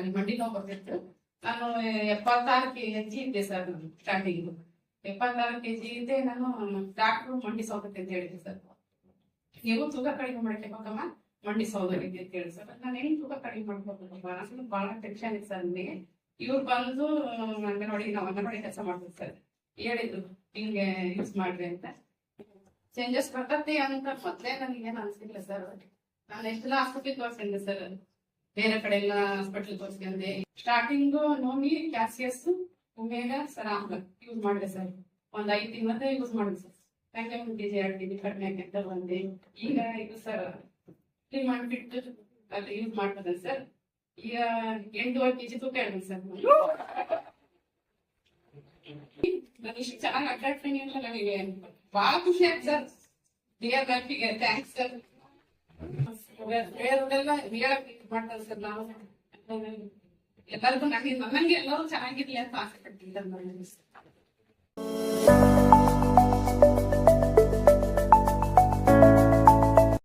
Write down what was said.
ನನಗೆ ಮಂಡಿ ನೋವು ಬರ್ತಿತ್ತು. ನಾನು 76 kg ಇದ್ದೆ ಸರ್. ಸ್ಟಾರ್ಟಿಂಗ್ 76 kg ಇದ್ದೆ. ನಾನು ಡಾಕ್ಟ್ರು ಮಂಡಿ ಸೌದಕ್ಕೆ ಅಂತ ಹೇಳಿದ್ದೆ ಸರ್. ನೀವು ತೂಕ ಕಡಿಮೆ ಮಾಡಕ್ಕೆ ಹೋಗಮ್ಮ, ಮಂಡಿ ಸೌದಕ್ಕೆ ಅಂತ ಹೇಳಿ ಸರ್. ನಾನು ಹೆಂಗ್ ತೂಕ ಕಡಿಮೆ ಮಾಡ್ಬೇಕು, ಬಹಳ ಟೆನ್ಷನ್ ಇತ್ತು ಸರ್ ನನಗೆ. ಇವ್ರು ಬಂದು ನಾವು ಅಂಗನವಾಡಿ ಕೆಲಸ ಮಾಡ್ತೀವಿ ಸರ್, ಹೇಳಿದ್ರು ಹಿಂಗೆ ಯೂಸ್ ಮಾಡ್ರಿ ಅಂತ. ಚೇಂಜಸ್ ಬರ್ತತಿ ಅಂತ ಮೊದಲೇ ನನಗೇನು ಅನ್ಸಿಲ್ಲ ಸರ್. ನಾನು ಎಷ್ಟೆಲ್ಲ ಹಾಸ್ಪಿಟ್ಲಿಗೆ ತೋರಿಸ್ಕೊಂಡೆ ಸರ್, ಬೇರೆ ಕಡೆ ಎಲ್ಲ ಹಾಸ್ಪಿಟ್ಲ್ ತೋರಿಸ್ಕೊಂಡೆ. ಸ್ಟಾರ್ಟಿಂಗು ನೋವಿ, ಕ್ಯಾಲ್ಸಿಯಸ್, ಒಮೇಗಾ ಸರ್ ಯೂಸ್ ಮಾಡಿದೆ ಸರ್. 5 ತಿಂಗಳ ಯೂಸ್ ಮಾಡಿದೆ ಸರ್. ಹಂಗೆ 1 kg 2 kg ಕಡಿಮೆ ಆಗ್ತಾ ಬಂದೆ. ಈಗ ಇದು ಸರ್ ಮಾಡಿಬಿಟ್ಟು ಅದು ಯೂಸ್ ಮಾಡ್ತದೆ ಸರ್. ಈಗ 8.5 kg ತೂಕ ಹೇಳಿದೆ ಸರ್. ನಾನು ಇಷ್ಟು ಚೆನ್ನಾಗಿ ಅಡ್ಡಾಡ್ತೀನಿ ಅಂತ ನನಗೆ ಬಹಳ ಖುಷಿ ಆಯ್ತು ಸರ್. ಡಿಯರ್ ಲೈಫಿಗೆ ಥ್ಯಾಂಕ್ಸ್ ಸರ್. ಬೇರೆಲ್ಲ ಹೇಳಕ್ ಮಾಡ್ತಾರೆ ಸರ್. ನಾವು ಎಲ್ಲರಿಗೂ ನನಗೆ ಎಲ್ಲರೂ ಚೆನ್ನಾಗಿರ್ಲಿ ಅಂತ ಆಸೆ ಪಡ್ತಿದ್ದಾರೆ.